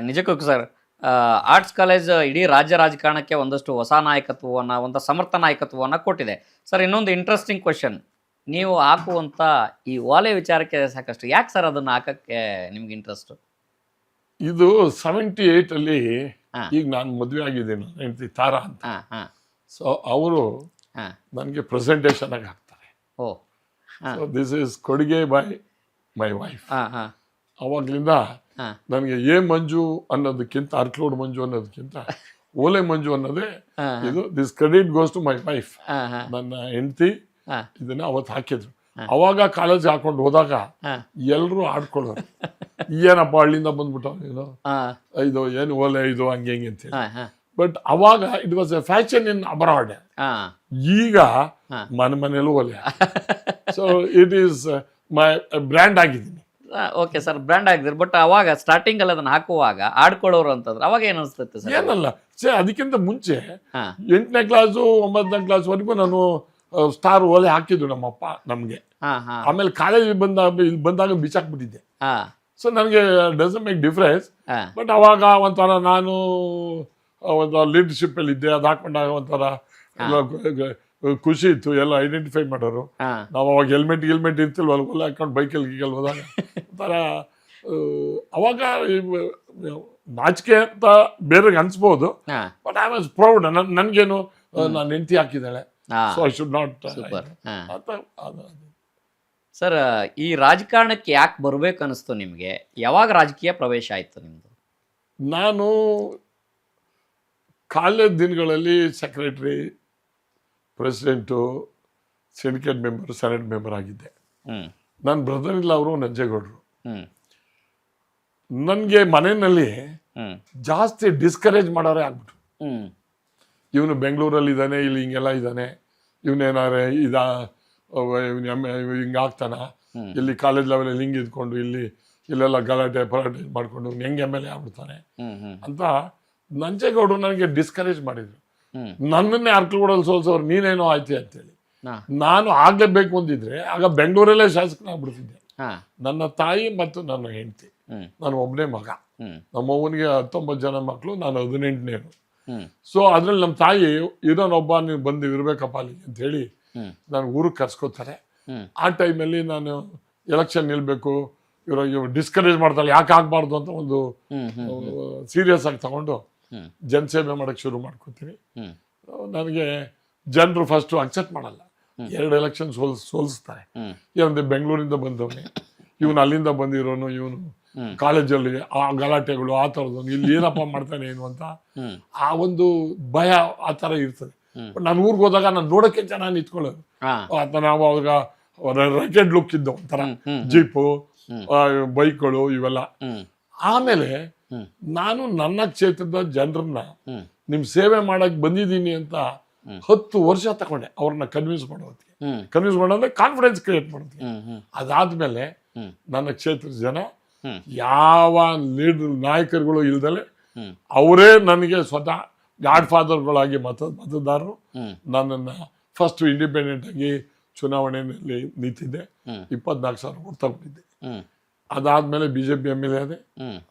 ನಿಜಕ್ಕೂ sir arts college ಇಡೀ ರಾಜ್ಯ ರಾಜಕಾರಣಕ್ಕೆ ಒಂದಷ್ಟು ಹೊಸ ನಾಯಕತ್ವವನ್ನು ಒಂದು ಸಮರ್ಥ ನಾಯಕತ್ವವನ್ನು ಕೊಟ್ಟಿದೆ. ಸರ್ ಇನ್ನೊಂದು ಇಂಟ್ರೆಸ್ಟಿಂಗ್ ಕ್ವಶನ್, ನೀವು ಹಾಕುವಂಥ ಈ ಓಲೆ ವಿಚಾರಕ್ಕೆ ಸಾಕಷ್ಟು ಯಾಕೆ ಸರ್ ಅದನ್ನು ಹಾಕಕ್ಕೆ ನಿಮ್ಗೆ ಇಂಟ್ರೆಸ್ಟು? ಇದು 78ಅಲ್ಲಿ ಹಾ. ಈಗ ನಾನು ಮದುವೆ ಆಗಿದ್ದೀನಿ, ನನ್ನ ಹೆಂಡತಿ ತಾರಾ ಅಂತ. ಹಾಂ ಹಾಂ ಸೊ ಅವರು ಹಾಂ ನನಗೆ ಪ್ರೆಸೆಂಟೇಷನ್ ಆಗಿ ಹಾಕ್ತಾರೆ. ಓ ಸೊ ದಿಸ್ ಈಸ್ ಕೊಡುಗೆ ಬೈ ಮೈ ವೈಫ್. ಹಾಂ ಹಾಂ ಅವಾಗ್ಲಿಂದ ಹಾಂ ನನಗೆ ಮಂಜು ಅನ್ನೋದಕ್ಕಿಂತ ಅರ್ಕ್ಲೋಡ್ ಮಂಜು ಅನ್ನೋದಕ್ಕಿಂತ ಓಲೆ ಮಂಜು ಅನ್ನೋದೇ ಹಾಂ ಇದು. This credit goes to my wife. ಹಾಂ ಹಾಂ ನನ್ನ ಹೆಂಡತಿ ಹಾಂ ಇದನ್ನ ಅವತ್ತು ಹಾಕಿದ್ರು. ಅವಾಗ ಕಾಲೇಜ್ ಹಾಕೊಂಡು ಹೋದಾಗ ಹಾಂ ಎಲ್ಲರೂ ಆಡ್ಕೊಳ್ಳೋರು, ಏನಪ್ಪ ಹಳ್ಳಿಯಿಂದ ಬಂದ್ಬಿಟ್ಟು ಏನೋ ಹಾಂ ಇದು ಏನು ಓಲೆ ಇದು ಹಂಗೆ ಹಿಂಗೆ ಅಂತೇಳಿ. ಹಾಂ ಹಾಂ ಬಟ್ ಅವಾಗ it was A fashion in abroad. ಹಾಂ ಈಗ ಮನೇಲೂ ಓಲೆ. So it is my brand ಆಗಿದ್ದೀನಿ. ಓಕೆ ಸರ್, ಬ್ರ್ಯಾಂಡ್ ಆಗಿದ್ರು. ಬಟ್ ಅವಾಗ ಸ್ಟಾರ್ಟಿಂಗಲ್ಲಿ ಅದನ್ನು ಹಾಕುವಾಗ ಆಡ್ಕೊಳ್ಳೋರು ಅಂತಂದ್ರೆ ಅವಾಗ ಏನು ಅನಿಸ್ತೈತೆ ಸರ್? ಏನಲ್ಲ ಅದಕ್ಕಿಂತ ಮುಂಚೆ ಹಾಂ 8ನೇ ಕ್ಲಾಸು 9ನೇ ಕ್ಲಾಸ್ವರೆಗೂ ನಾನು ಸ್ಟಾರ್ ಓಲೆ ಹಾಕಿದ್ದು ನಮ್ಮಪ್ಪ ನಮಗೆ. ಹಾಂ ಹಾಂ ಆಮೇಲೆ ಕಾಲೇಜ್ ಇಲ್ಲಿ ಬಂದಾಗ ಬಿಚ್ಚಾಕ್ಬಿಟ್ಟಿದ್ದೆ. ಹಾಂ ಸೊ ನನಗೆ ಡಸಂಟ್ ಮೇಕ್ ಡಿಫ್ರೆನ್ಸ್. ಹಾಂ ಬಟ್ ಅವಾಗ ಒಂಥರ ನಾನು ಒಂದು ಲೀಡರ್ಶಿಪ್ಪಲ್ಲಿ ಇದ್ದೆ. ಅದು ಹಾಕೊಂಡಾಗ ಒಂಥರ ಎಲ್ಲ ಖುಷಿ ಇತ್ತು, ಎಲ್ಲ ಐಡೆಂಟಿಫೈ ಮಾಡೋರು. ಹಾಂ ನಾವು ಅವಾಗ ಹೆಲ್ಮೆಟ್ ಇರ್ತಿಲ್ವಲ್ಲ, ಒಲ್ಲ ಹಾಕೊಂಡು ಬೈಕಲ್ಲಿ ಗೀಗಲ್ಲಿ ಹೋದಾಗ ಒಂಥರ ಅವಾಗ ನಾಚಿಕೆ ಅಂತ ಬೇರೆಗೆ ಅನಿಸ್ಬೋದು. ಹಾಂ ಬಟ್ ಐ ವಾಸ್ ಪ್ರೌಡ್. ನನಗೇನು ನಾನು ಹೆಂಡತಿ ಹಾಕಿದ್ದಾಳೆ, ಹಾಂ so I should not super. ಹಾಂ ಅಂತ. ಸರ್ ಈ ರಾಜಕಾರಣಕ್ಕೆ ಯಾಕೆ ಬರಬೇಕು ಅನಿಸ್ತು ನಿಮಗೆ? ಯಾವಾಗ ರಾಜಕೀಯ ಪ್ರವೇಶ ಆಯಿತು ನಿಮ್ಮದು? ನಾನು ಕಾಲೇಜ್ ದಿನಗಳಲ್ಲಿ secretary, president, syndicate member, senate member ಆಗಿದ್ದೆ. ಹ್ಞೂ ನನ್ನ ಬ್ರದರ್ ಇಲ್ಲ, ಅವರು ನಂಜೇಗೌಡರು. ಹ್ಞೂ ನನಗೆ ಮನೆಯಲ್ಲಿ ಹ್ಞೂ ಜಾಸ್ತಿ ಡಿಸ್ಕರೇಜ್ ಮಾಡೋರೇ ಆಗ್ಬಿಟ್ರು. ಹ್ಞೂ ಇವನು ಬೆಂಗಳೂರಲ್ಲಿ ಇದ್ದಾನೆ, ಇಲ್ಲಿ ಹಿಂಗೆಲ್ಲ ಇದ್ದಾನೆ, ಇವನೇನಾರೆ ಹಿಂಗೆ ಆಗ್ತಾನ, ಇಲ್ಲಿ ಕಾಲೇಜ್ ಲೆವೆಲಲ್ಲಿ ಹಿಂಗೆ ಇದ್ಕೊಂಡು ಇಲ್ಲೆಲ್ಲ ಗಲಾಟೆ ಪರಾಟೆ ಮಾಡಿಕೊಂಡು ಹೆಂಗೆ MLA ಆಗ್ಬಿಡ್ತಾನೆ ಅಂತ ನಂಜೇಗೌಡರು ನನಗೆ ಡಿಸ್ಕರೇಜ್ ಮಾಡಿದ್ರು. ನನ್ನನ್ನೇ ಅರ್ಕಲ್ಗೂಡಲ್ಲಿ ಸೋಲ್ಸೋರು, ನೀನೇನೋ ಆಯ್ತು ಅಂತೇಳಿ. ನಾನು ಆಗಲೇಬೇಕು ಅಂದಿದ್ರೆ ಆಗ ಬೆಂಗಳೂರಲ್ಲೇ ಶಾಸಕನಾಗ್ಬಿಡ್ತಿದ್ದೆ. ನನ್ನ ತಾಯಿ ಮತ್ತು ನನ್ನ ಹೆಂಡತಿ, ನಾನು ಒಬ್ಬನೇ ಮಗ. ನಮ್ಮವ್ವನಿಗೆ 19 ಜನ ಮಕ್ಕಳು, ನಾನು 18ನೇನು. ಸೊ ಅದ್ರಲ್ಲಿ ನಮ್ಮ ತಾಯಿ ಇದನ್ನೊಬ್ಬ ನೀವು ಬಂದು ಇರ್ಬೇಕಪ್ಪ ಅಲ್ಲಿ ಅಂತ ಹೇಳಿ ನಾನು ಊರಿಗೆ ಕರ್ಸ್ಕೊತಾರೆ. ಆ ಟೈಮಲ್ಲಿ ನಾನು ಎಲೆಕ್ಷನ್ ನಿಲ್ಬೇಕು, ಇವರು ಡಿಸ್ಕರೇಜ್ ಮಾಡ್ತಾಳೆ, ಯಾಕೆ ಆಗಬಾರ್ದು ಅಂತ ಒಂದು ಸೀರಿಯಸ್ ಆಗಿ ತಗೊಂಡು ಜನಸೇವೆ ಮಾಡೋಕ್ಕೆ ಶುರು ಮಾಡ್ಕೊತೀನಿ. ನನಗೆ ಜನರು ಫಸ್ಟು ಅಕ್ಸೆಪ್ಟ್ ಮಾಡಲ್ಲ, 2 ಎಲೆಕ್ಷನ್ ಸೋಲಿಸ್ತಾರೆ. ಏನಂದ್ರೆ ಬೆಂಗಳೂರಿಂದ ಬಂದವನೇ, ಇವನು ಅಲ್ಲಿಂದ ಬಂದಿರೋನು, ಇವನು ಕಾಲೇಜಲ್ಲಿ ಆ ಗಲಾಟೆಗಳು ಆ ಥರದವನು, ಇಲ್ಲಿ ಏನಪ್ಪ ಮಾಡ್ತಾನೆ ಏನು ಅಂತ ಆ ಒಂದು ಭಯ ಆ ಥರ ಇರ್ತದೆ. ನಾನು ಊರಿಗೆ ಹೋದಾಗ ನಾನು ನೋಡೋಕ್ಕೆ ಚೆನ್ನಾಗಿ ನಿಂತ್ಕೊಳ್ಳೋದು. ನಾವು ಅವಾಗ ರಾಕೆಟ್ ಲುಕ್ ಇದ್ದವು, ಒಂಥರ ಜೀಪು, ಬೈಕ್ಗಳು ಇವೆಲ್ಲ. ಆಮೇಲೆ ನಾನು ನನ್ನ ಕ್ಷೇತ್ರದ ಜನರನ್ನ ನಿಮ್ ಸೇವೆ ಮಾಡಕ್ ಬಂದಿದ್ದೀನಿ ಅಂತ 10 ವರ್ಷ ತಗೊಂಡೆ ಅವ್ರನ್ನ ಕನ್ವಿನ್ಸ್ ಮಾಡೋದಕ್ಕೆ. ಕನ್ವಿನ್ಸ್ ಮಾಡೋದ್ರೆ ಕಾನ್ಫಿಡೆನ್ಸ್ ಕ್ರಿಯೇಟ್ ಮಾಡೋದಕ್ಕೆ. ಅದಾದ್ಮೇಲೆ ನನ್ನ ಕ್ಷೇತ್ರದ ಜನ ಯಾವ ಲೀಡರ್ ನಾಯಕರುಗಳು ಇಲ್ದಲೆ ಅವರೇ ನನಗೆ ಸ್ವತಃ ಗಾಡ್ ಫಾದರ್ಗಳಾಗಿ ಮತದಾರರು ನನ್ನನ್ನು ಫಸ್ಟ್ ಇಂಡಿಪೆಂಡೆಂಟ್ ಆಗಿ ಚುನಾವಣೆಯಲ್ಲಿ ನಿಂತಿದ್ದೆ. 24,000 ಓಟ್ ತಗೊಂಡಿದ್ದೆ. ಅದಾದ್ಮೇಲೆ BJP MLA ಆದೆ,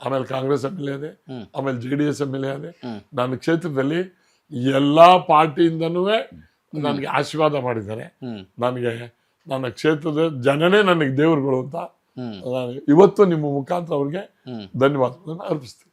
ಆಮೇಲೆ ಕಾಂಗ್ರೆಸ್ MLA ಆದೆ, ಆಮೇಲೆ JDS MLA ಆದೆ. ನನ್ನ ಕ್ಷೇತ್ರದಲ್ಲಿ ಎಲ್ಲಾ ಪಾರ್ಟಿಯಿಂದನೂ ನನಗೆ ಆಶೀರ್ವಾದ ಮಾಡಿದ್ದಾರೆ. ನನಗೆ ನನ್ನ ಕ್ಷೇತ್ರದ ಜನನೇ ನನಗೆ ದೇವರುಗಳು ಅಂತ ನಾನು ಇವತ್ತು ನಿಮ್ಮ ಮುಖಾಂತರ ಅವ್ರಿಗೆ ಧನ್ಯವಾದಗಳನ್ನು ಅರ್ಪಿಸ್ತೀನಿ.